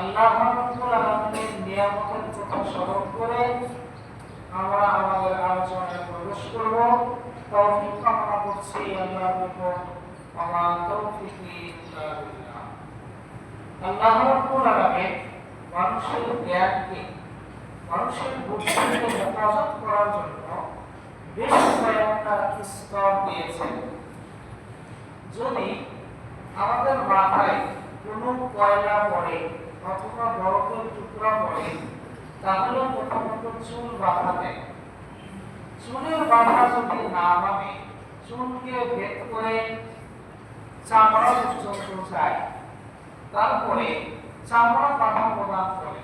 আল্লাহ রাব্বুল আলামিনের নিয়ামতের কথা স্মরণ করে আমরা আমাদের আলোচনায় প্রবেশ করব। তৌফিক কামনা করছি আল্লাহর উপর, ওয়া তৌফিকি ইল্লা বিল্লাহ। আল্লাহ রাব্বুল আলামিন মানুষের জ্ঞানকে, মানুষের বুদ্ধিকে হেফাজত করার জন্য বেশ কয়েকটা স্তর দিয়েছেন। যদি আমাদের মাথায় কোনো কয়লা পড়ে অথবা বরফের টুকরা পড়ে, তাহলে প্রথমত চুল বাঁধা দেয়। চুলের বাঁধা যদি না মানে চুলকে ভেদ করে চামড়া পর্যন্ত যায়, তারপরে চামড়া বাঁধা প্রদান করে।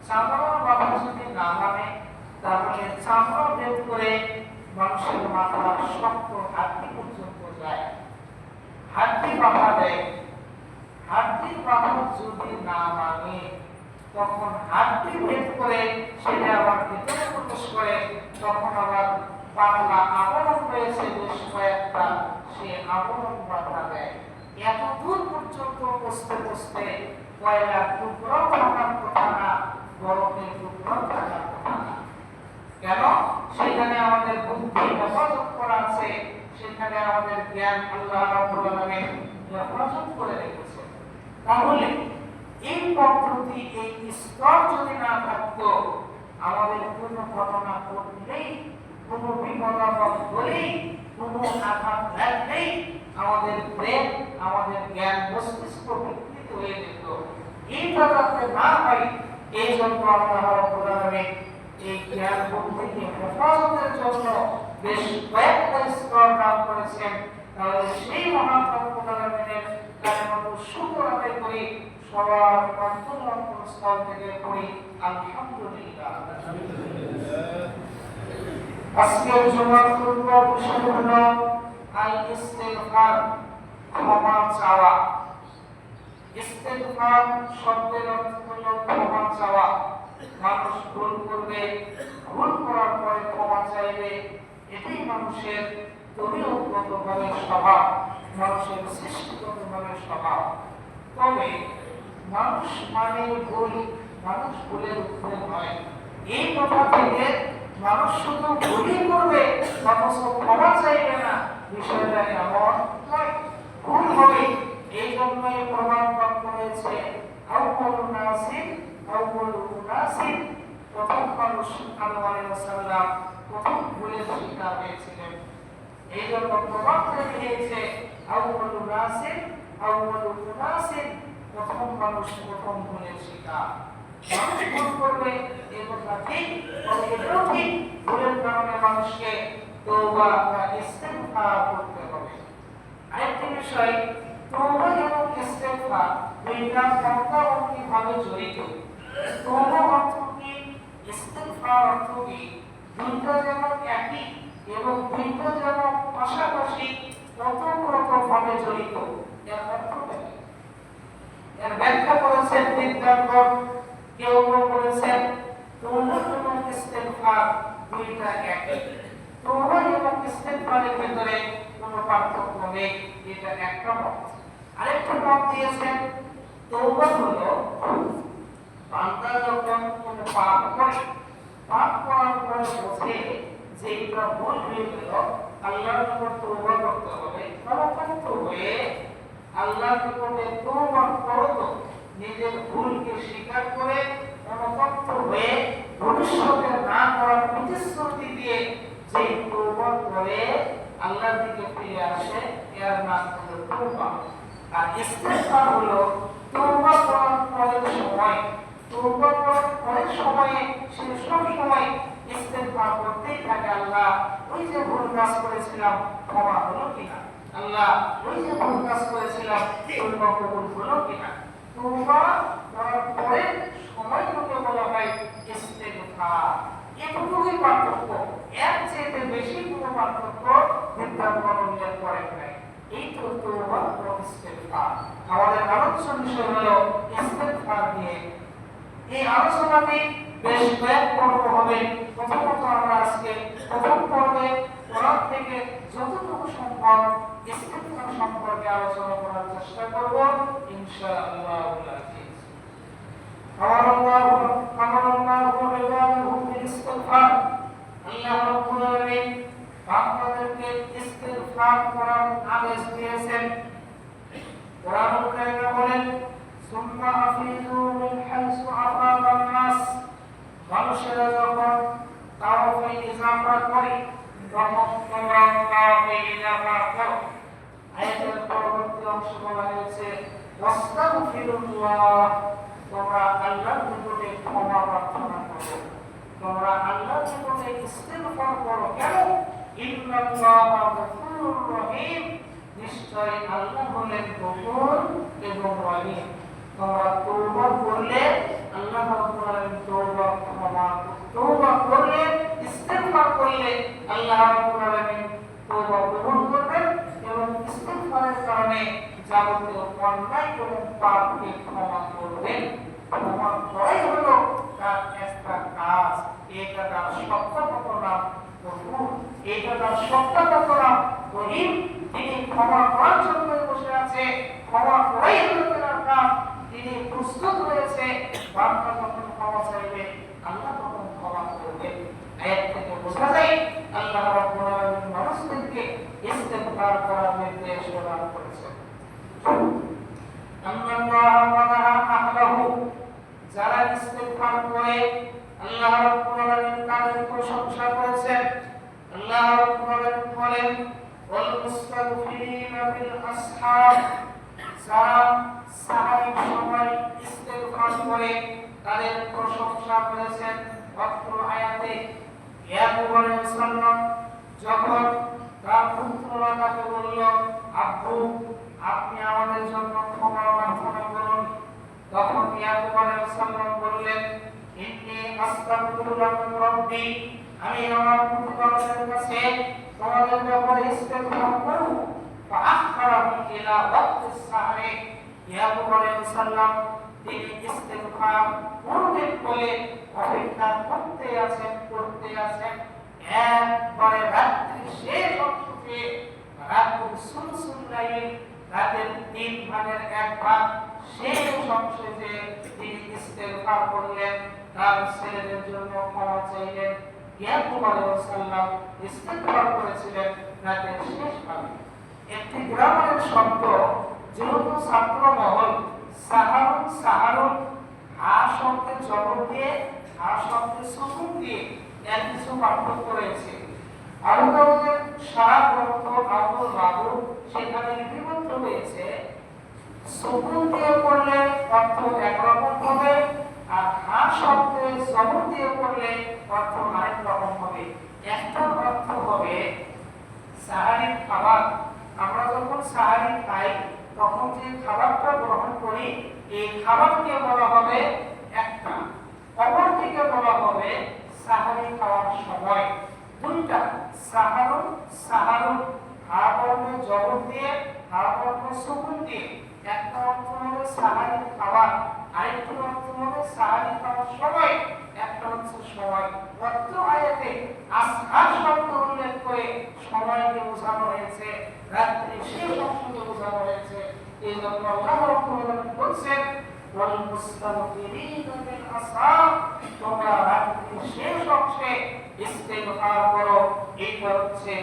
চামড়ার বাঁধা যদি না মানে তাহলে চামড়া ভেদ করে মানুষের মাথার শক্ত হাড্ডি পর্যন্ত যায়, হাড্ডি বাঁধা দেয়। হাড্ডির বাঁধা যদি না মানে তখন হাড্ডি ভেদ করে সেটা আবার ভিতরে প্রবেশ করে, তখন আবার পাতলা আবরণ রয়েছে বেশ কয়েকটা, সে আবরণ বাঁধা দেয়। এত দূর পর্যন্ত বসতে বসতে কয়লার টুকরাও থাকার কথা না, বরফের টুকরাও থাকার কথা না। কেন? সেখানে আমাদের বুদ্ধি হেফাজত করা আছে, সেখানে আমাদের জ্ঞান আল্লাহ রাব্বুল আলামিন হেফাজত করে রেখেছে। তাহলে এই পদ্ধতি, এই স্তর যদি না থাকতো, আমাদের কোনো ঘটনা ঘটলেই, কোনো বিপদ আপদ হলেই, কোনো আঘাত লাগলেই আমাদের ব্রেন, আমাদের জ্ঞান মস্তিষ্ক বিকৃত হয়ে যেত। এইটা যাতে না হয়, এই জন্য আল্লাহ রাব্বুল আলামিন এই জ্ঞান বুদ্ধিকে হেফাজতের জন্য বেশ কয়েকটা স্তর দান করেছেন। তাহলে সেই মহান রব্বুল আলামিনের কালেমাতু শুকর আদায় করি, সবার অন্তঃস্থল থেকে পড়ি আলহামদুলিল্লাহ। আজকের জুমার খুতবা বিষয় হলো আল ইস্তিগফার, ক্ষমা চাওয়া। ইস্তিগফার শব্দের অর্থ হলো ক্ষমা চাওয়া। মানুষ ভুল করবে, ভুল করার পরে ক্ষমা চাইবে, এটাই মানুষের তবিয়তগতভাবে স্বভাব, মানুষের সৃষ্টিগতভাবে স্বভাব। তবে মানুষ মানে ভুল, মানুষ ভুলের ঊর্ধ্বে নয়। এই কথা থেকে মানুষ শুধু ভুলই করবে অথচ ক্ষমা চাইবে না, বিষয়টা এমন নয়। ভুল হবে, এই জন্যই প্রমাণ বাক্য রয়েছে আউয়ালুন নাসিন আউয়ালুন নাসিন, প্রথম মানুষ আদম আলাইহিস সালাম প্রথম ভুলের শিকার হয়েছিলেন। এই জন্য প্রমাণ রয়েছে আউয়ালুন নাসিন আউয়ালুন নাসিন, প্রথম মানুষ প্রথম ভুলের শিকার। মানুষ ভুল করবে, এ কথা ঠিক, তবে এটাও ঠিক ভুলের কারণে মানুষকে তওবা বা ইস্তিগফার করতে হবে। আরেকটি বিষয়, তওবা এবং ইস্তিগফার দুইটা পরস্পরভাবে জড়িত। তওবা অর্থ কি, ইস্তিগফার অর্থ কি, দুইটা যেন একই এবং দুইটা যেন পাশাপাশি ওতপ্রোতভাবে জড়িত। এর অর্থটা কি? এর ব্যাখ্যা করেছেন বিজ্ঞানগণ। কেউ বলেছেন তওবা এবং ইস্তিগফার দুইটা একই। তওবা এবং ইস্তিগফারের ভিতরে কোনো পার্থক্য নেই, এটা একটা মত। আরেকটা মত দিয়েছেন তওবা হলো বান্দা যখন কোনো পাপ করে, পাপ করার পরে বোঝে যে এটা ভুল হয়ে গেল, আল্লাহর নিকট তওবা করতে হবে, অনুতপ্ত হয়ে আল্লাহর নিকটে তওবা করত, নিজের ভুলকে স্বীকার করে অনুতপ্ত হয়ে ভবিষ্যতে না করার প্রতিশ্রুতি দিয়ে যে তওবা করে আল্লাহর দিকে ফিরে আসে, এর নাম হলো তওবা। আর ইস্তিগফার হলো তওবা করার পরের সময়, তওবা করার পরের সময়ে সে সব সময় ইস্তিগফার করতেই থাকে, আল্লাহ ওই যে ভুল কাজ করেছিলাম ক্ষমা হলো কিনা, আল্লাহ ওই যে ভুল কাজ করেছিলাম তওবা কবুল হলো কিনা। তওবা করার পরে সময়টাকে বলা হয় ইস্তিগফার। এতটুকুই পার্থক্য, এর চেয়ে বেশি কোনো পার্থক্য বিজ্ঞানগণ উল্লেখ করেন নাই। এই তো তওবা ও ইস্তিগফার। আমাদের আলোচ্য বিষয় হলো ইস্তিগফার নিয়ে। এই আলোচনাটি বেশ কয়েক পর্ব হবে। প্রথমত আমরা আজকে প্রথম পর্বে কোরআন থেকে যতটুকু সম্ভব ইস্তিগফার সম্পর্কে আলোচনা করার চেষ্টা করব ইনশাআল্লাহ। সুম্মা আফিযু মিন হাইসু আফাদান নাস, মানুষেরা যখন তাওয়াফে ইজাফা করে তখন তোমরা তাওয়াফে ইজাফা করো। আয়াতের পরবর্তী অংশ বলা হয়েছে ওয়াস্তাগফিরুল্লাহ, তোমরা আল্লাহর নিকটে ক্ষমা প্রার্থনা করো, তোমরা আল্লাহর নিকটে ইস্তিগফার করো। কেন? ইন্নাল্লাহা গফুরুর রহিম, নিশ্চয় আল্লাহ হলেন গফুর এবং রহিম। তোমরা তওবা করলে আল্লাহ রাব্বুল আলামিন তওবা করলে ইস্তিগফার করলে আল্লাহ রাব্বুল আলামিন তওবা কবুল করবেন এবং ইস্তিগফারের কারণে যাবতীয় অন্যায় এবং পাপকে ক্ষমা করবেন। ক্ষমা করাই হলো তার একটা কাজ। এটা তার সপ্তাহগত নাম গফুর, এটা তার সপ্তাহগত নাম রহিম। তিনি ক্ষমা করার জন্য বসে আছে, ক্ষমা করাই হলো তার কাজ। তিনি প্রস্তুত হয়েছে, বান্দা যখন ক্ষমা চাইবে আল্লাহ তখন ক্ষমা করবেন। আয়াত থেকে বোঝা যায় আল্লাহ রাব্বুল আলামিন মানুষদেরকে ইস্তিগফার করার নির্দেশ প্রদান করেছেন। আল্লাহ ওয়াদাহা আহলাহু, যারা ইস্তিগফার করে আল্লাহ রাব্বুল আলামিন তাদের প্রশংসা করেছেন। আল্লাহ রাব্বুল আলামিন বলেন ওয়াল মুস্তাগফিরিনা বিল আসহাব, যারা সাহারির সময় ইস্তিগফার করে তাদের প্রশংসা করেছেন। অত্র আয়াতে ইয়াকুব আলাইহিস সালাম যখন তার পুত্ররা তাকে বলল, আব্বু আপনি আমাদের জন্য ক্ষমা প্রার্থনা করুন, তখন ইয়াকুব আলাইহিস সালাম বললেন, ইন্নী আস্তাগফিরুল্লাহ রাব্বি, আমি আমার প্রতিপালকের কাছে তোমাদের ব্যাপারে ইস্তিগফার করব। ফাআখরাহু ইলা ওয়াক্তিস সাহরি, ইয়াকুব আলাইহিস সালাম তিনি ইস্তিগফার করবেন বলে অপেক্ষা করতে আছেন একবারে রাত্রি শেষ অংশে, রাত্রি সুলসুল লাইল, রাতের 3 ভাগের 1 ভাগ শেষ অংশে যে তিনি ইস্তিগফার করলেন, তার ছেলেদের জন্য ক্ষমা চাইলেন। ইয়াকুব আলাইহিস সালাম ইস্তিগফার করেছিলেন রাতের শেষ ভাগে। একটি গ্রামের শব্দ যেহেতু ছাত্র মহল সাহারুন হা শব্দের জবর দিয়ে হা শব্দের সুকুন দিয়ে এর কিছু পার্থক্য রয়েছে। আরো আমাদের সারা গ্রন্থ আব্দুল মাহবুব সেখানে লিপিবদ্ধ হয়েছে, সুকুন দিয়ে পড়লে অর্থ একরকম হবে আর হা শব্দে জবর দিয়ে পড়লে অর্থ আরেক রকম হবে। একটা অর্থ হবে সাহারির খাবার, আমরা যখন সাহারি খাই তখন যে খাবারটা গ্রহণ করি এই খাবারকে বলা হবে একটা, অপরদিকে বলা হবে সাহারি খাওয়ার সময়। দুইটা সাহারুন হা বর্ণ জবর দিয়ে হা বর্ণ সুকুন দিয়ে, একটা অর্থ হবে সাহারি খাবার, আরেকটা অর্থ হবে সাহারি খাওয়ার সময়, একটা হচ্ছে সময়। অর্থ আয়াতে আসহার শব্দ উল্লেখ করে সময়কে বোঝানো হয়েছে, রাত্রি শেষ অংশকে বোঝানো হয়েছে। এই জন্য আল্লাহ রাব্বুল আলামিন বলেছেন ওয়াল মুস্তাগফিরিনা বিল আসহার, তোমরা রাত্রি শেষ অংশে ইস্তিগফার করো, এটা হচ্ছে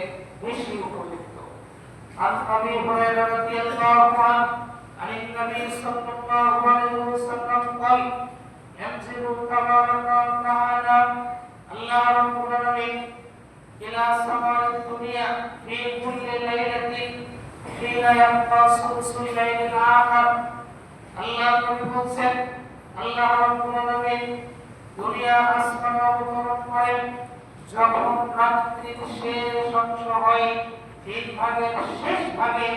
বেশি উপযুক্ত। আন আবি হুরায়রা রাদিয়াল্লাহু আনহু আনিন নবী সাল্লাল্লাহু আলাইহি ওয়াসাল্লাম قال ينزل تبارك وتعالى আল্লাহ রাব্বুল আলামিন ইলা সামাa'id দুনিয়া ফি কুল্লি লাইলাতিন হিনা ইয়াবকা সুলসুল লাইলিল আখির। আল্লাহ নবী বলেন আল্লাহ রাব্বুল আলামিন দুনিয়া আসমানে অবতরণ করেন যখন রাত্রির শেষ অংশ হয়, 3 ভাগের শেষ ভাগে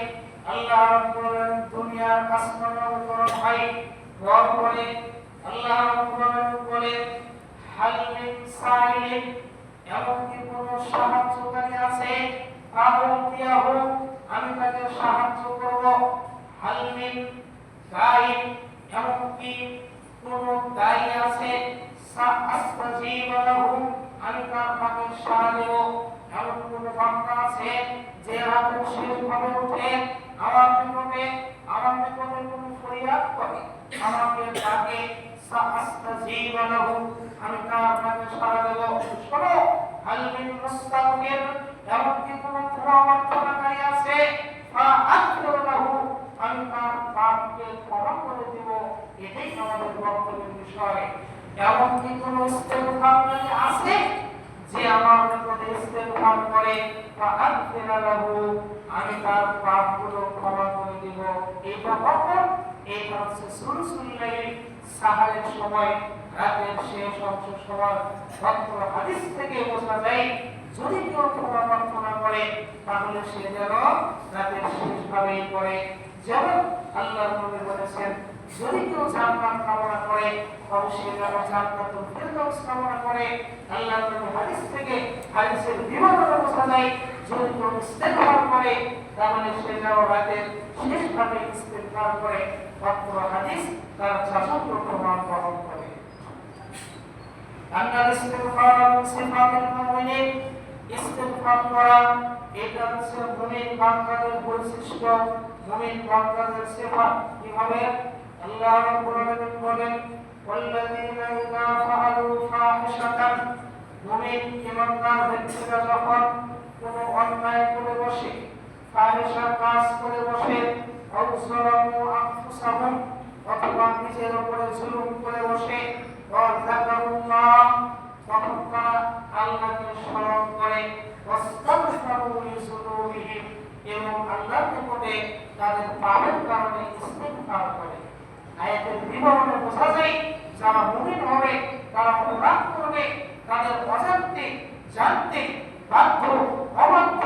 আল্লাহ রাব্বুল আলামিন দুনিয়ার আসমানে অবতরণ হয়। তারপরে আল্লাহ রাব্বুল আলামিন বলেন হাল মিন সাইলিন, এমন কি কোন সাহায্যকারী আছে, ফাউতিয়াহু, আমি তাকে সাহায্য করব। হাল মিন দাইন, এমন কি কোন দায়ী আছে, সাআস্তাজিব লাহু, আমি তার পাকে সাড়া দেব। এমন কোন বান্দা আছে যে রাতের শেষ ভাবে উঠে আমার নিকটে কোন ফরিয়াদ করে, আমাকে ডাকে, সাআস্তাজিব লাহু, আমি তার পাকে সাড়া দেব। শোনো, হাল মিন মুস্তাগফির, এমন কি কোন ক্ষমা প্রার্থনাকারী আছে, ফাআগফির লাহু, আমি তার পাপকে ক্ষমা করে দেব। আমাদের বক্তব্যের বিষয়। এমন কি কোনো ইস্তেগফার আছে যে আমার নিকটে ইস্তেগফার করে বা আগফিরা লাহু, আমি তার পাপগুলো ক্ষমা করে দিব। এটা কখন? এটা হচ্ছে সুলুসুল লাইল, সাহারের সময়, রাতের শেষ অংশের সময়। ভক্ত হাদিস থেকে বোঝা যায় যদি কেউ ক্ষমা প্রার্থনা করে তাহলে সে যেন রাতের শেষ ভাবেই করে। যেমন আল্লাহর নবী বলেছেন যদি কেউ জান্নাত কামনা করে তবে সে যেন জান্নাতুল ফিরদাউস কামনা করে। আল্লাহর নবী হাদিস থেকে হাদিসের বিবরণে বোঝা যায় যদি কেউ ইস্তেগফার করে তাহলে সে যেন রাতের শেষ ভাবে ইস্তেগফার করে। ভক্ত হাদিস তার যথাযথ প্রমাণ বহন করে। আন্নাল ইস্তিগফার মিন সিফাতিল মুমিনিন, ইস্তিগফার করা এটা হচ্ছে মুমিন বান্দাদের বৈশিষ্ট্য, মুমিন বান্দাদের সিফাত। কিভাবে? আল্লাহ রাব্বুল আলামিন বলেন ওয়াল্লাযীনা ইযা ফাআলু ফাহিশাতান, মুমিন ঈমানদার ব্যক্তিরা যখন কোনো অন্যায় করে বসে, ফাহিশা কাজ করে বসে, আও যালামু আনফুসাহুম, অথবা নিজের উপরে জুলুম করে বসে, ওয়াযাকারুল্লাহ, তখন তারা আল্লাহকে স্মরণ করে, ওয়াস্তাগফিরু লিযুনুবিহিম, এবং আল্লাহর নিকটে তাদের পাপের কারণে ইস্তিগফার করে। আয়াতের বিবরণে বোঝা যায় যারা মুমিন হবে তারা অপরাধ করবে, তাদের অজান্তে জানতে বাধ্য অবাধ্য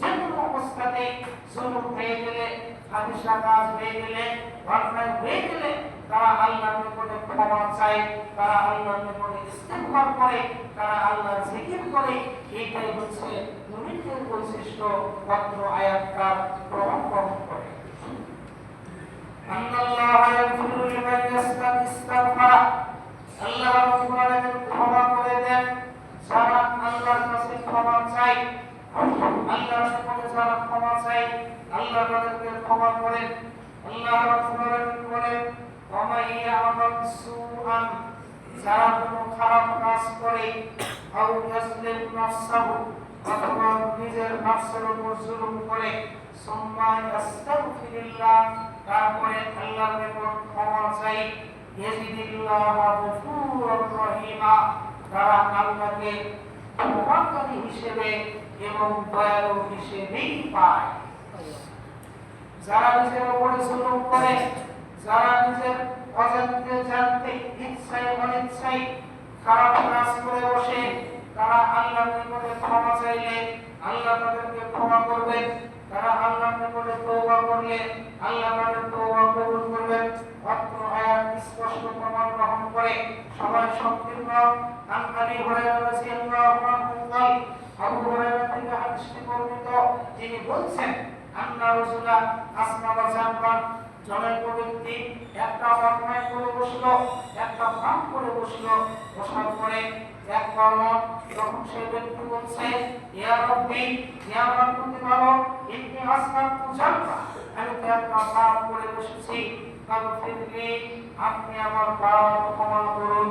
যে কোনো অবস্থাতে জুলুম হয়ে গেলে, ফাহিশা কাজ হয়ে গেলে, অন্যায় হয়ে গেলে তারা আল্লাহর নিকটে ক্ষমা চায়, তারা আল্লাহর নিকটে ইস্তিগফার করে, তারা আল্লাহর জিকির করে। এইটাই হচ্ছে মুমিনদের বৈশিষ্ট্য। পত্র আয়াতকার প্রমাণ বহন করে। আল্লাহ ইয়াগফিরু লিমান ইস্তাগফার, আল্লাহ রাব্বুল আলামিন ক্ষমা করে দেন যারা আল্লাহর কাছে ক্ষমা চায়। আল্লাহর নিকটে যারা ক্ষমা চায় আল্লাহ তাদেরকে ক্ষমা করেন। আল্লাহ রাব্বুল আলামিন বলেন ওয়া মান ইয়ামাল সুআন, যারা কোনো খারাপ কাজ করে, আও ইয়াজলিম নাফসাহু, অথবা নিজের নফসের উপর জুলুম করে, সুম্মা ইস্তাগফিরুল্লাহ, তারপরে আল্লাহর নিকট ক্ষমা চাই, ইয়াজিদিল্লাহু গফুরুর রহিমা, তারা আল্লাহকে ক্ষমাকারী হিসেবে এবং দয়ালু হিসেবেই পায়। যারা নিজের উপরে জুলুম করে, যারা নিজের অজান্তে জানতে ইচ্ছায় অনিচ্ছায় খারাপ কাজ করে বসে, তারা আল্লাহর নিকটে ক্ষমা চাইলে আল্লাহ তাদেরকে ক্ষমা করবেন। তারা আল্লাহর নিকটে তওবা করলে আল্লাহ তাদের তওবা কবুল করবেন। অত্র আয়াত স্পষ্ট প্রমাণ বহন করে। সবাই সংকীর্ণ আনকারী হুরায়রা রাদিয়াল্লাহু আনহু বলেন, আবু হুরায়রা থেকে হাদিসটি বর্ণিত, তিনি বলছেন আন্না রাসূলা আসমাবা জানবান, জনৈক ব্যক্তি একটা অন্যায় করে বসলো, একটা পাপ করে বসলো। বসার পরে এক কারণ যখন সেই ব্যক্তি বলছে ইয়া রাব্বি, ইয়া আমার প্রতিপালক, ইন্নী আসমাতু জানবা, আমি তো একটা পাপ করে বসেছি, ফাগফিরলি, আপনি আমার পাপ ক্ষমা করুন।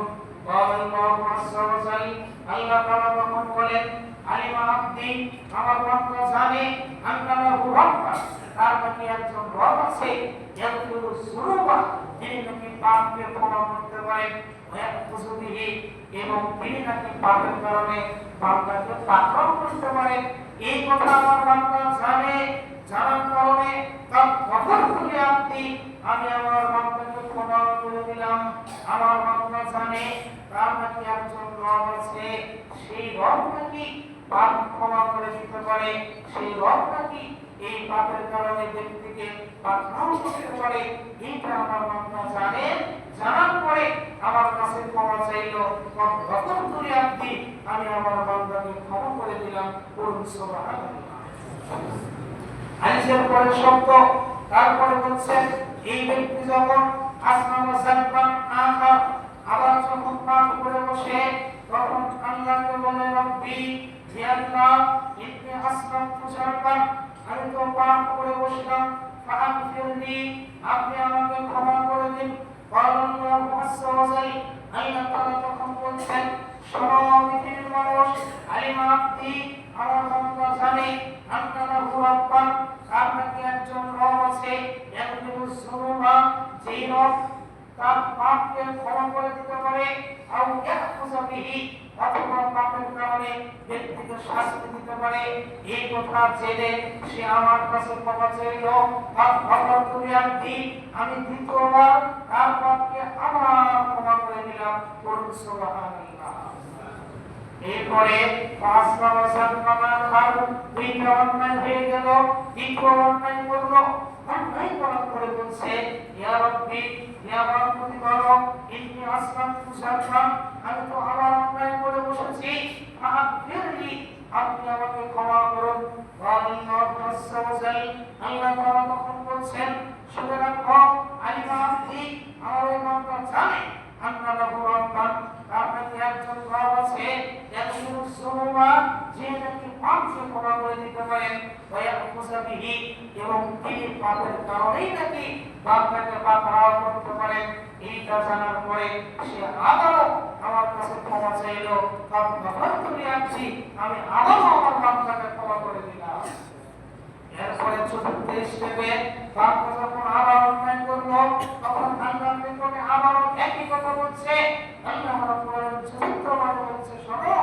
আল্লাহু আযজা ওয়া জাল, আল্লাহ তাআলা তখন বলেন আলিমা আব্দি, আমার বান্দা জানে আন্নাহু রাব্বা, তার নাকি একজন রব আছে, ইয়াগফিরু যুনুবা, যিনি নাকি পাপকে ক্ষমা করতে পারেন, ওয়ায়াকুযু বিহি, এবং তিনি নাকি পাপের কারণে বান্দাকে পাকড়াও করতে পারেন। এই কথা আমার বান্দা জানে, জানার কারণে তার গফুরুল আব্দি, আমি আমার বান্দাকে ক্ষমা করে দিলাম। আমার বান্দা জানে তার নাকি একজন রব আছে, সেই রব নাকি পাপ ক্ষমা করে দিতে পারে, সেই রব নাকি এই পাপের কারণে ব্যক্তিকে পাকড়াও করতে পারে। এইটা আমার বান্দা জানে, জানার পরে আমার কাছে ক্ষমা চাইলো, গফুরুল আব্দি, আমি আমার বান্দাকে ক্ষমা করে দিলাম। বলুন সুবহানাল্লাহ। হাদিসের পরের শব্দ তারপরে বলছেন এই ব্যক্তি যখন আসমানা জানবান আখার, আবার যখন পাপ করে বসে তখন আল্লাহকে বলে রব্বি, হে আল্লাহ, ইন্নী আসমাতু জানবান, আমি তো পাপ করে বসলাম, ফাগফিরলি, আপনি আমাকে ক্ষমা করে দিন। আল্লাহু আযজা ওয়া জাল, আল্লাহ তাআলা তখন বলছেন সর্বপৃথিবীর মানুষ, আলিমা আব্দি, আমার বান্দা জানে আন্নাহু রাব্বান, তার নাকি একজন রব আছে, ইয়াগফিরু যুনুবা, যেই রব তার পাপকে ক্ষমা করে দিতে পারে, আও ইয়াখুযা বিহি, অথবা পাপের কারণে ব্যক্তিকে শাস্তি দিতে পারে। এই কথা জেনে সে আমার কাছে ক্ষমা চাইল। আমি দ্বিতীয়বার তার পাপকে আবার ক্ষমা করে দিলাম। সুবহানাল্লাহ। এরপরে পাঁচ নাম্বার দুইটা অন্যায় হয়ে গেল, দ্বিতীয় অন্যায় করলো। অন্যায় করার পরে বলছে, ইয়া রাব্বি, হে আমার প্রতিপালক, ইন্নী আসলামতু শাররান, আমি তো আবার অন্যায় করে বসেছি, ফাগফিরলি, আপনি আমাকে ক্ষমা করুন। আল্লাহু আযজা ওয়া জাল, আল্লাহ তাআলা তখন বলছেন, শুনে রাখো, আলিমা আব্দি, আমার এই বান্দা জানে, আন্না লাহু রাব্বান, তার নাকি একজন রব আছে, ইয়াগফিরুয যুনুবা, যে নাকি পাপকে ক্ষমা করে দিতে পারেন, ওয়া ইয়াখুযা বিহি, এবং তিনি পাপের কারণেই নাকি বান্দাকে পাকড়াও করতে পারেন। এইটা জানার পরে সে আবারও আমার কাছে ক্ষমা চাইলো। আমি আবারও আমার বান্দাকে ক্ষমা করে দিলাম। এরপরে চতুর্থ স্টেপে বান্দা যখন আবার অন্যায় করলো, তখন আল্লাহর নিকটে আবারও একই কথা বলছে। আল্লাহ রাব্বুল আলামিন চতুর্থবার বলছে, শোনো,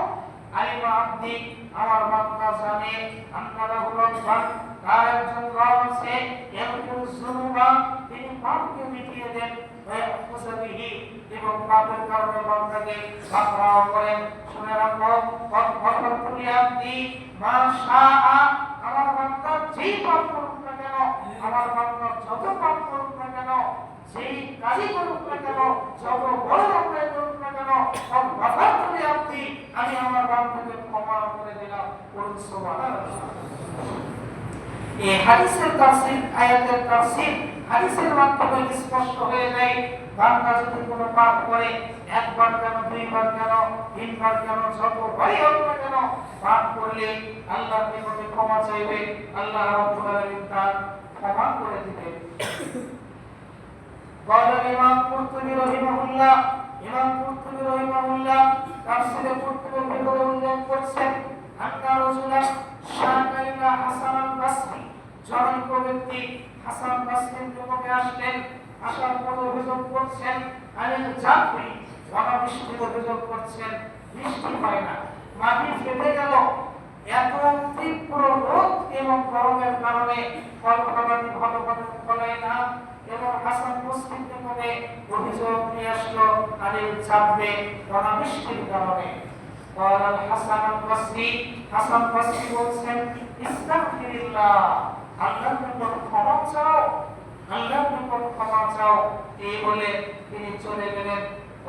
আলিমা আব্দি, আমার বান্দা জানে, আন্না লাহু রাব্বান, তার একজন রব আছে, ইয়াগফিরুয যুনুবা, তিনি পাপকে মিটিয়ে দেন, ওয়া ইয়াখুযা বিহি, এবং পাপের কারণে বান্দাকে পাকড়াও করেন। শুনে রাখো, গফরতু লিআব্দি মা শাআ, আমার বান্দা যেই পাপ করুক না কেন, আমার বান্দা যত পাপ করুক না কেন, যেই কাজই করুক না কেন, যত বড় অন্যায় করুক না কেন, সব গফরতু লিআব্দি, আমি আমার বান্দাকে ক্ষমা করে দিলাম। সুবহানাল্লাহ। এই হাদিসের তাফসীর, আয়াতের তাফসীর হাদিসের মাধ্যমে স্পষ্ট হয়ে যায়, বান্দা যদি কোনো পাপ করে, একবার কেন, দুইবার কেন, তিনবার কেন, যতবারই হোক না কেন, পাপ করলে আল্লাহর নিকটে ক্ষমা চাইবে, আল্লাহ রাব্বুল আলামিন তার ক্ষমা করে দিবেন। قال الإمام قرطبي رحمه الله, ইমাম কুরতুবী রাহিমাহুল্লাহ তাফসীরে কুরতুবীর ভিতরে উল্লেখ করেছেন, আন্না রাজুলান শাকা ইলা হাসান আল বাসরি, জনৈক ব্যক্তি হাসান বাসরির নিকটে আসলেন, আসার পরে অভিযোগ করছেন, আনিল জাফরি, অনাবৃষ্টির অভিযোগ করছেন, বৃষ্টি হয় না, মাটি ফেটে গেল, এত তীব্র রোদ এবং গরমের কারণে ফল-ফলাদি ভালোভাবে ফলায় না, এবং হাসান বসরির নিকটে অভিযোগ নিয়ে আসলো, আনিল জাফরি, অনাবৃষ্টির কারণে। قال الحسن البصري, হাসান বসরি বলছেন, ইস্তাগফিরুল্লাহ, আল্লাহর নিকট ক্ষমা চাও, আল্লাহর নিকট ক্ষমা চাও। এই বলে তিনি চলে গেলেন।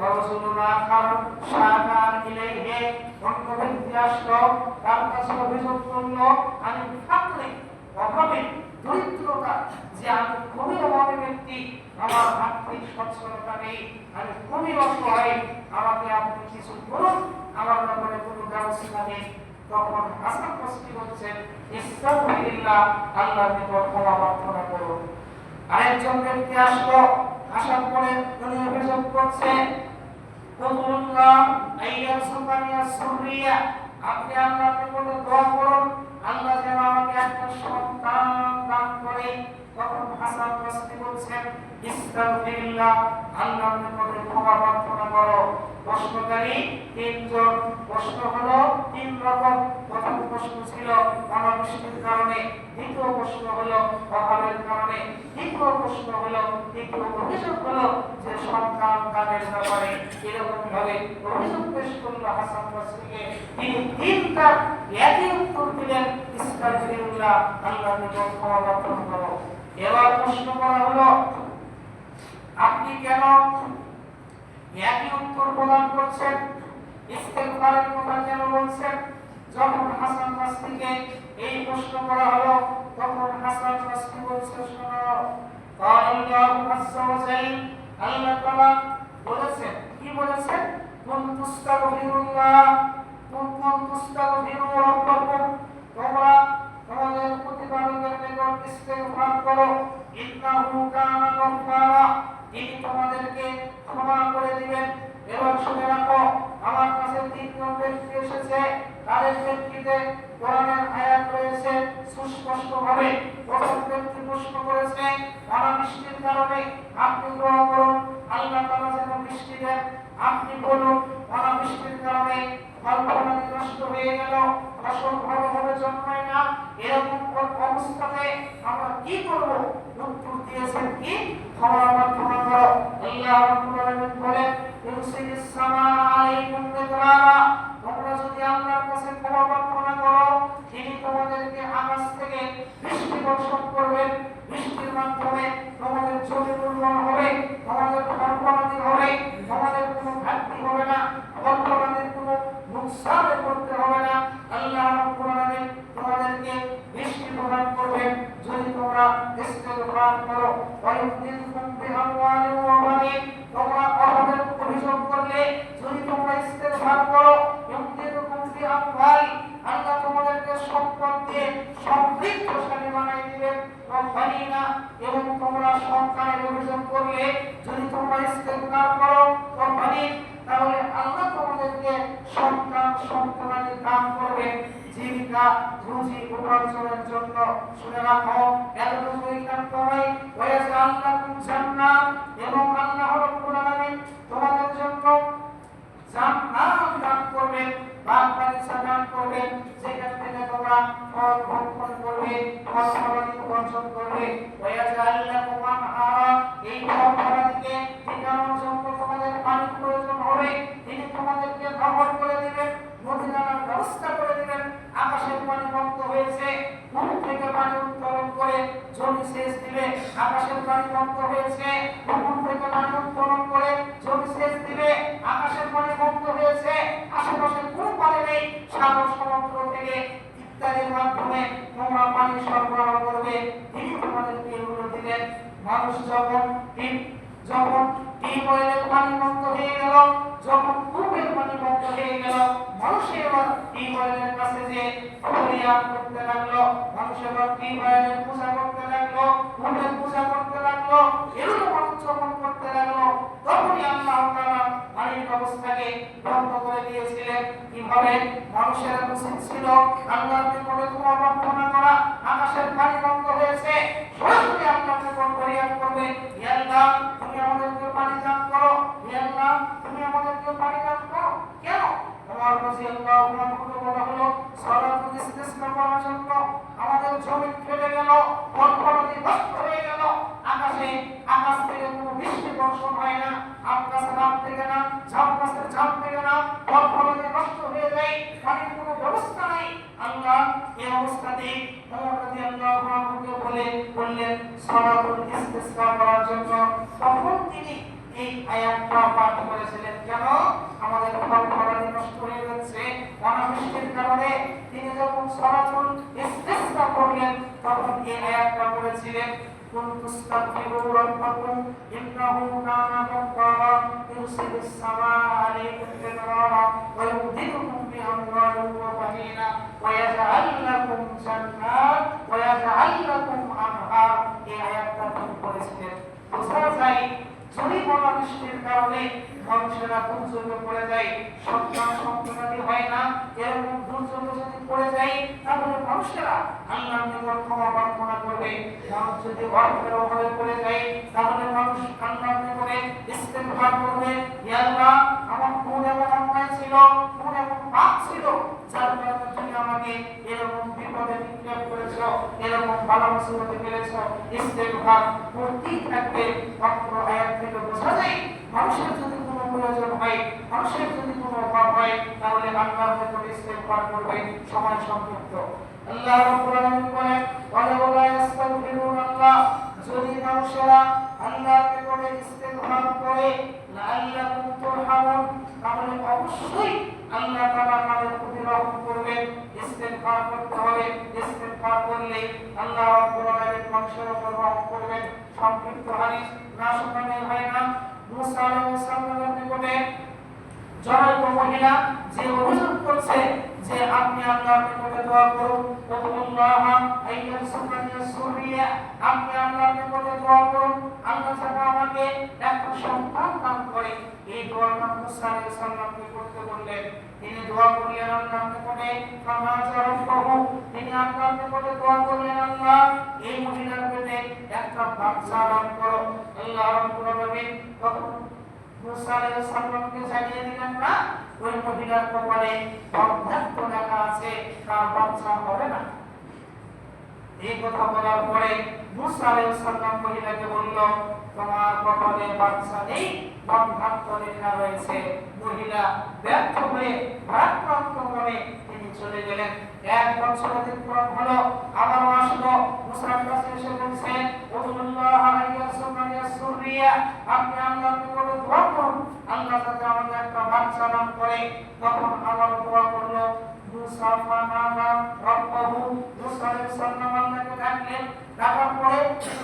রাসূলুল্লাহ আখার শাকান ইলাইহি, অন্য ব্যক্তি আসলো, তার কাছে অভিযোগ করলো, আমি ফাকরি, অভাবে, দরিদ্রতা, যে আমি খুবই অভাবী ব্যক্তি, আমার আর্থিক সচ্ছলতা নেই, আমি খুবই অসহায়, আমাকে আপনি কিছু করুন, আমার ব্যাপারে কোনো ব্যবস্থা নেই। তখন হাসান বসরি বলছেন, ইস্তাগফিরুল্লাহ, আল্লাহর নিকট ক্ষমা প্রার্থনা করুন। আরেকজন ব্যক্তি আসলো, আসার পরে উনি অভিযোগ করছে, কুল্লাহ আইয়াসুকানিয়া সুরিয়া, আপনি আল্লাহর নিকট দোয়া করুন, আল্লাহ যেন আমাকে একটা সন্তান দান করে। তখন হাসান বসরি বলছেন, ইস্তাগফিরুল্লাহ, আল্লাহর নিকট ক্ষমা প্রার্থনা করো। প্রশ্নকারী তিনজন, প্রশ্ন হলো তিন রকম। প্রথম প্রশ্ন ছিল অনাবৃষ্টির কারণে, দ্বিতীয় প্রশ্ন হলো অভাবের কারণে, তৃতীয় প্রশ্ন হলো, তৃতীয় অভিযোগ হলো যে সন্তান দানের ব্যাপারে। এরকম ভাবে অভিযোগ পেশ করলো হাসান বসরিকে। তিনি তিনটা একই উত্তর দিলেন, ইস্তাগফিরুল্লাহ, আল্লাহর নিকট ক্ষমা প্রার্থনা করো। এবার প্রশ্ন করা হলো, আপনি কেন একই উত্তর প্রদান করছেন, ইস্তেগফারের কথা কেন বলছেন? যখন হাসান বসরিকে এই প্রশ্ন করা হলো, তখন হাসান বসরি বলছে, শোনো, আল্লাহু আযজা ওয়া জাল, আল্লাহ তাআলা বলেছেন, কি বলেছেন? কুনতুস্তাগফিরুল্লাহ, কুনতুস্তাগফিরু রাব্বাকুম, তোমরা তোমাদের প্রতিপালকের নিকট ইস্তেগফার করো, ইন্নাহু কানা গফফারা, তিনি তোমাদেরকে ক্ষমা করে দিবেন। এবার শুনে রাখো, আমার কাছে তিনজন ব্যক্তি এসেছে, তাদের ব্যক্তিতে কোরআনের আয়াত রয়েছে সুস্পষ্ট ভাবে। প্রথম ব্যক্তি প্রশ্ন করেছে, অনাবৃষ্টির কারণে আপনি দোয়া করুন, আল্লাহ তাআলা যেন বৃষ্টি দেন। আপনি বলুন অনাবৃষ্টির কারণে ফল-ফলাদি নষ্ট হয়ে গেল, ফসল ভালোভাবে জন্মায় না, এরকম অবস্থাতে আমরা কি করব? উত্তর দিয়েছেন কি? ক্ষমা প্রার্থনা করো। আল্লাহ রাব্বুল আলামিন বলেন ইউরসিলিস সামাআ আলাইকুম মিদরারা, তোমরা যদি আল্লাহর কাছে ক্ষমা প্রার্থনা করো তিনি তোমাদেরকে আকাশ থেকে বৃষ্টি বর্ষণ করবেন। বৃষ্টির মাধ্যমে তোমাদের জমি উর্বর হবে, তোমাদের ফল-ফলাদি হবে, তোমাদের কোনো ঘাটতি হবে না, ফল-ফলাদির কোনো নুকসানে পড়তে হবে না। আল্লাহ রাব্বুল আলামিন তোমাদেরকে বৃষ্টি প্রদান করবেন যদি তোমরা ইস্তিগফার করো। ওয়ায়ুমদিদকুম বিআমওয়ালিন ওয়া বানিন, তোমরা অভাবের অভিযোগ করলে যদি তোমরা ইস্তিগফার করো, ইউমদিদকুম বিআমওয়াল, আল্লাহ তোমাদেরকে সম্পদ দিয়ে সমৃদ্ধশালী বানাই দিবেন। ওয়া বানিনা, এবং তোমরা সন্তানের অভিযোগ করলে যদি তোমরা ইস্তিগফার করো, ওয়া বানিন, তাহলে আল্লাহ তোমাদেরকে সন্তানাদি দান করবেন জীবিকা রুজি উপার্জনের জন্য। শুনে রাখো, এতটুকুই জানতে হয়। ওয়াজআল লাকুম জান্নাত, এবং আল্লাহ রাব্বুল আলামিন তোমাদের জন্য জান্নাত দান করবেন, বাগবাগিচা দান করবেন, যেখান থেকে তোমরা ফল ভক্ষণ করবে, ফল-ফলাদি উপার্জন করবে। ওয়াজআল লাকুম আনহারা, এই ফল-ফলাদিকে ঠিকানোর জন্য তোমাদের পানির প্রয়োজন হবে, তিনি তোমাদেরকে নহর করে দিবেন, নদী নালার ব্যবস্থা করে দিবেন। আকাশের পানি বন্ধ হয়েছে, কূপ থেকে পানি উত্তোলন করে জমি সেচ দিবে। আকাশের পানি বন্ধ হয়েছে, পুকুর থেকে পানি উত্তোলন করে জমি সেচ দিবে। আকাশের পানি বন্ধ হয়েছে, আশেপাশে কোনো পানি নেই, সাগর সমুদ্র থেকে ইত্যাদির মাধ্যমে তোমরা পানি সরবরাহ করবে, তিনি তোমাদেরকে এগুলো দিলেন। মানুষ যখন টিউবওয়েলের পানি বন্ধ হয়ে গেল, যখন কূপের পানি বন্ধ হয়ে গেল, মানুষ এবার টিউবওয়েলের কাছে যে ফরিয়াদ করতে লাগলো, মানুষ এবার টিউবওয়েলের পূজা করতে লাগলো, কূপের পূজা করতে লাগলো। এগুলো মানুষ যখন করতে লাগলো, তখনই আল্লাহ তাআলা পানির ব্যবস্থাকে বন্ধ করে দিয়েছিলেন। কিভাবে? মানুষের উচিত ছিল আল্লাহর নিকটে ক্ষমা প্রার্থনা করা। আকাশের পানি বন্ধ হয়েছে, সরাসরি আল্লাহর নিকট ফরিয়াদ করবে, ইয়া আল্লাহ তুমি আমাদেরকে পানি দান করো, ইয়া আল্লাহ তুমি আমাদেরকে পানি দান করো। কেন? ওমর রাদিয়াল্লাহু আনহু বলা হলো সালাতুল ইস্তিসকা করার জন্য আমাদের জমি ফেটে গেল, ফল-ফলাদি নষ্ট হয়ে গেল, আকাশ থেকে কোনো বৃষ্টি বর্ষণ হয় না, আম গাছের আম থেকে না, জাম গাছের জাম থেকে না, ফল-ফলাদি নষ্ট হয়ে যায়, পানির কোনো ব্যবস্থা নাই। আল্লাহ এই অবস্থাতে ওমর রাদিয়াল্লাহু আনহুকে বললেন সালাতুল ইস্তিসকা করার জন্য। তখন তিনি এই আয়াতটা পাঠ করেছিলেন। কেন? আমাদের ফল-ফলাদি নষ্ট হয়ে যাচ্ছে অনাবৃষ্টির কারণে। তিনি যখন সালাতুল ইস্তিসকা করলেন তখন এই আয়াতটা পড়েছিলেন, কুনতুস্তাগফিরু রাব্বাকুম ইন্নাহু কানা গাফফারা ইউরসিলিস সামাআ আলাইকুম মিদরারা ওয়া ইউমদিদকুম বিআমওয়ালিন ওয়া বানিনা ওয়া ইয়াজআল লাকুম জান্নাত ওয়া ইয়াজআল লাকুম আনহার। এই আয়াতটা তিনি পড়েছিলেন। বোঝা যায় যদি অনাবৃষ্টির কারণে মানুষেরা দুর্যোগে পড়ে যায়, সন্তানাদি হয় না, এরকম দুর্যোগে যদি পড়ে যায় তাহলে মানুষেরা আল্লাহর নিকট ক্ষমা প্রার্থনা করবে। মানুষ যদি অর্থের অভাবে পড়ে যায় তাহলে মানুষ আল্লাহর নিকটে ইস্তিগফার করবে, ইয়া আল্লাহ আমার কোন এমন অন্যায় ছিল, কোন এমন পাপ ছিল যার কারণে তুমি আমাকে এরকম বিপদে নিক্ষেপ করেছো, এরকম বালা মুসিবতে ফেলেছো। ইস্তিগফার করতেই থাকবে। মাত্র আয়াত থেকে বোঝা যায় মানুষের যদি কোনো প্রয়োজন হয়, মানুষের যদি কোনো অভাব হয় তাহলে আল্লাহর নিকটে ইস্তিগফার করবে। সময় সংক্ষিপ্ত। আল্লাহ রাব্বুল আলামিন বলেন ওয়ালা ইস্তাগফিরুনাল্লাহ, যদি মানুষেরা আল্লাহর নিকটে ইস্তিগফার করে লাআল্লাকুম তুরহামুন, তাহলে অবশ্যই আল্লাহ তাআলা তাদের প্রতি রহম করবেন। ইস্তিগফার করতে হবে, ইস্তিগফার করলে আল্লাহ রাব্বুল আলামিন মানুষের উপর রহম করবেন। সংক্ষিপ্ত হাদিস না শোনালে হয় না। মুসা আলাইহিস সালামের নিকটে জনৈক মহিলা যে অভিযোগ করছে যে আপনি আল্লাহর নিকটে দোয়া করুন, আল্লাহ আইয়াসুকানি সুরিয়া, আপনি আল্লাহর নিকটে দোয়া করুন আল্লাহ যেন আমাকে একটা সন্তান দান করে। এই দোয়াটা মুসা আলাইহিস সালামকে করতে বললেন। তিনি দোয়া করলেন আল্লাহর নিকটে, ফানাজা রাব্বাহু, তিনি আল্লাহর নিকটে দোয়া করলেন, আল্লাহ এই মহিলার পেটে একটা বাচ্চা দান করো। আল্লাহ রাব্বুল আলামিন তখন মুসা আলাইহিস সালামকে জানিয়ে দিলেন, না, ওই মহিলার কপালে বন্ধ্যাত্ব লেখা আছে, তার বাচ্চা হবে না। এই কথা বলার পরে মুসা আলাইহিস সালাম মহিলাকে বলল, তোমার কপালে বাচ্চা নেই, বন্ধ্যাত্ব লেখা রয়েছে। মহিলা ব্যর্থ হয়ে ভারাক্রান্ত মনে তিনি চলে গেলেন। 1 বছর অতিক্রম হলো, আবার আসলো, মুসার কাছে এসে বলছে, ওয়াল্লাহ আইয়াসুরিয়া, আপনি আল্লাহর নিকটে দোয়া করুন, আল্লাহ যাতে আমাকে একটা বাচ্চা দান করে। তখন আবার দোয়া করলো মুসা, ফানাদা রাব্বাহু, মুসা আলাইহিস সালাম আল্লাহকে ডাকলেন, ডাকার পরে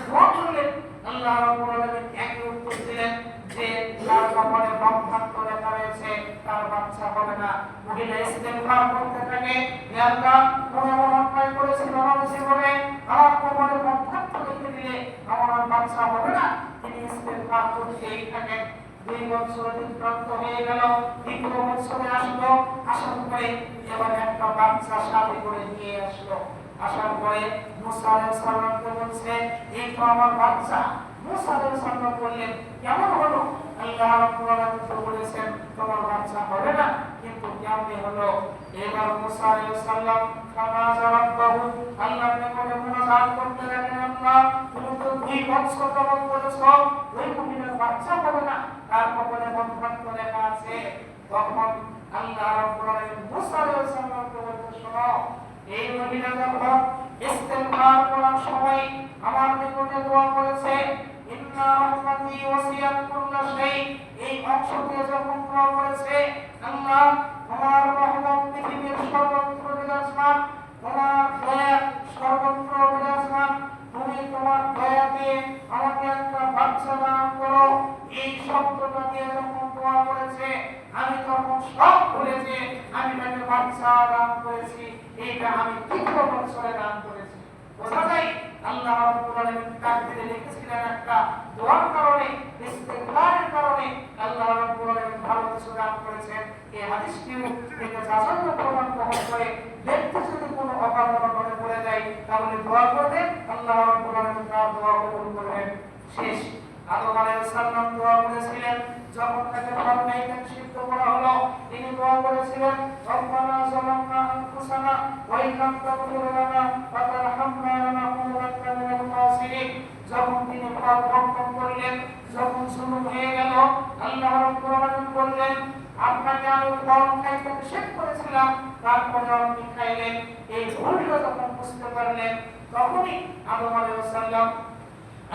দোয়া করলেন। আল্লাহ রাব্বুল আলামিন একই উত্তর দিলেন যে তার কপালে বন্ধ্যাত্ব লেখা রয়েছে, তার বাচ্চা হবে না। মহিলা ইস্তেগফার করতে থাকে, হে আল্লাহ, কোন অন্যায় করেছি আমার জীবনে, আমার কপালে বন্ধ্যাত্ব লিখে দিলে আমার বাচ্চা হবে না। তিনি ইস্তেগফার করতেই থাকেন। 2 বছর অতিক্রান্ত হয়ে গেল, 3 বছরে আসলো, আসার পরে এবার একটা বাচ্চা সাথে করে নিয়ে আসলো। আসার পরে মুসা আলাইহিস সালামকে বলছে, এই তো আমার বাচ্চা। মুসা আলাইহিস সালাম বললেন, কেমন হলো? আল্লাহ রাব্বুল আলামিন তো বলেছেন তোমার বাচ্চা হবে না, কিন্তু কেমন হলো? এবার মুসা আলাইহিস সালাম ফানাজা রাব্বাহু, আল্লাহর নিকটে মুনাজাত করতে লাগলেন, আল্লাহ তুমি তো 2 বছর যাবত বলেছো ওই মহিলার বাচ্চা হবে না, তার কপালে বন্ধ্যাত্ব লেখা আছে। তখন আল্লাহ রাব্বুল আলামিন মুসা আলাইহিস সালামকে বলতে, শোনো, এই মহিলা যখন ইস্তেগফার করার সময় আমার নিকটে দোয়া করেছে, ইন্না রাহমাতি ওয়াসিয়াত কুল্লা শাই, এই অংশতে যখন দোয়া করেছে, আল্লাহ তোমার রহমত পৃথিবীর সর্বত্র বিরাজমান, তোমার দয়া সর্বত্র বিরাজমান, তুমি তোমার দয়া দিয়ে আমাকে একটা বাচ্চা দান করো। এই শব্দটা দিয়ে যখন দোয়া করেছে, আমি তখন সব ভুলেছি, আমি তাকে বাচ্চা দান করেছি, এইটা আমি 3 বছরে দান করেছি। বোঝা যায় আল্লাহ রাব্বুল আলামিন তাকদীরে লিখেছিলেন একটা দোয়ার কারণে, ইস্তেগফারের কারণে আল্লাহ রাব্বুল আলামিন ভালো কিছু দান করেছেন। এই হাদিসটিও থেকে যাচাই প্রমাণ বহন করে, ব্যক্তি যদি কোনো অকারণে পড়ে যায় তাহলে দোয়া করবে, আল্লাহ রাব্বুল আলামিন তার দোয়া কবুল করবেন। শেষ আদম আলাইহিস সালাম দোয়া করেছিলেন, যখন তাকে ফরমাইতে সিদ্ধ করা হলো, তিনি দোয়া করেছিলেন, রব্বানা যালামনা আনফুসানা ওয়া ইন লাম তাগফির লানা ওয়া তারহামনা লানাকুনান্না মিনাল খাসিরিন। যখন তিনি পাপ ভক্ষণ করলেন, যখন শুরু হয়ে গেল, আল্লাহ রাব্বুল আলামিন বললেন, আপনাকে আমি ফল খাইতে নিষেধ করেছিলাম, তারপরে আপনি খাইলেন। এই ভুলটা যখন বুঝতে পারলেন, তখনই আদম আলাইহিস সালাম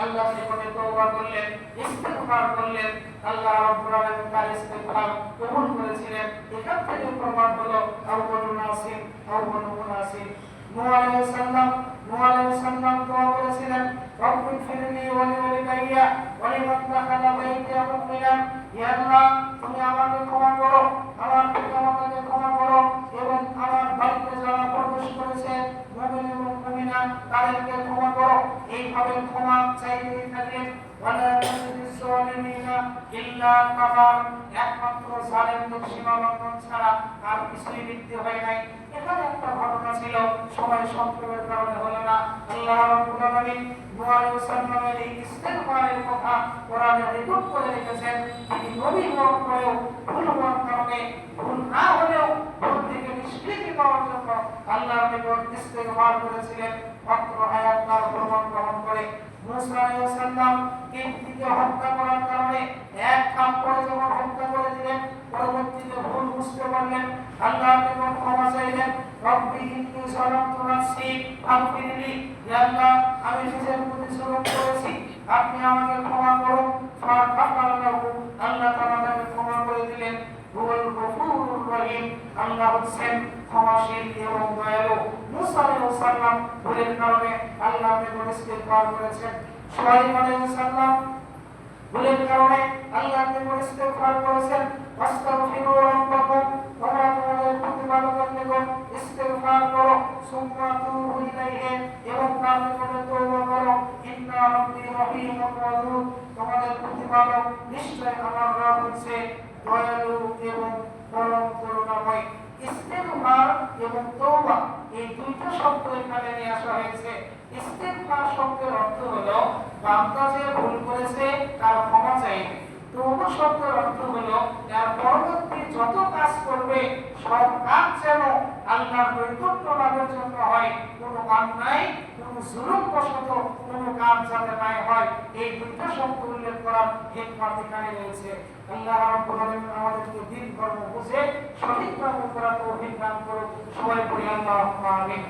আল্লাহর নিকটে তওবা করলেন, ইস্তেগফার করলেন। আল্লাহ রাব্বুল আলামিন তার ইস্তেগফার কবুল করেছিলেন। এখান থেকে প্রমাণ হলো আউয়ালুন নাসির, আউয়ালুন মুনাসির। নূহ আলাইহিস সালাম দোয়া করেছিলেন, রব্বি ফিরলি ওয়া লিওয়ালিদাইয়া ওয়া লিমান দাখালা বাইতিয়া মুমিনান, ইয়া আল্লাহ তুমি আমাকে ক্ষমা করো, আমার পিতামাতাকে ক্ষমা করো, এবং আমার বাড়িতে যারা প্রবেশ করেছে মুমিন এবং মুমিনা তাদেরকে ক্ষমা করো। এইভাবে ক্ষমা চাইতে থাকেন। ওয়ালা তাজিদিস যালিমিনা ইল্লা তাবার, একমাত্র জালেমদের সীমালঙ্ঘন ছাড়া আর কিছুই বৃদ্ধি হয় নাই। এখানে একটা ঘটনা ছিল, সময় সংক্ষেপের কারণে হলো না। আল্লাহ রাব্বুল আলামিন নূহ আলাইহিস সালামের এই ইস্তেগফারের কথা কোরআনে রেকর্ড করে রেখেছেন। তিনি নবী হওয়ার পরেও ভুল হওয়ার কারণে, ভুল না হলেও ভুল থেকে নিষ্কৃতি পাওয়ার জন্য আল্লাহর নিকট ইস্তেগফার করেছিলেন। মাত্র আয়াত তার প্রমাণ গ্রহণ করে মুসা আলাইহিস সালাম কিবতীকে হত্যা করার কারণে এক কাম করে যখন হত্যা করে দিলেন, পরবর্তীতে ভুল বুঝতে পারলেন, আল্লাহর নিকট ক্ষমা চাইলেন, রব্বি ইন্নী যালামতু নাফসি ফাগফিরলি, হে আল্লাহ আমি নিজের প্রতি জুলুম করেছি, আপনি আমাকে ক্ষমা করুন। ফাগফারা লাহু, আল্লাহ তাআলা তাকে ক্ষমা করে দিলেন। হুয়াল গফুরুর রহিম, আল্লাহ হচ্ছেন ক্ষমাশীল এবং দয়ালু। মুসা আলাইহিস সালাম ভুলের কারণে আল্লাহর নিকট ইস্তেগফার করেছেন। শুআয়ব আলাইহিস সালাম ভুলের কারণে আল্লাহর নিকট ইস্তেগফার করেছেন। ওয়াস্তাগফিরু রাব্বাকুম, তোমরা তোমাদের প্রতিপালকের নিকট ইস্তেগফার করো, সুম্মা তুবু ইলাইহি, এবং তার নিকটে তওবা করো, ইন্না রাব্বি রহিমুর ওয়াদুদ, তোমাদের প্রতিপালক নিশ্চয় আমার রব হচ্ছে দয়ালু এবং পরম করুণাময়। ইস্তেগফার এবং তওবা এই দুইটা শব্দ এখানে নিয়ে আসা হয়েছে। ইস্তেগফার শব্দের অর্থ হলো বান্দা যে ভুল করেছে তার ক্ষমা চাইবে। তওবা শব্দের অর্থ হলো তার পরবর্তী যত কাজ করবে সব কাজ যেন আল্লাহর নৈকট্য লাভের জন্য হয়, কোনো অন্যায় কোনো জুলুম বশত কোনো কাজ যাতে না হয়। এই দুইটা শব্দ উল্লেখ করার হিকমত এখানে রয়েছে। আল্লাহ রাব্বুল আলামিন আমাদেরকে দিন কর্ম বুঝে সঠিকভাবে করার তৌফিক দান করুন। সবাই বলি আল্লাহুম্মা আমিন।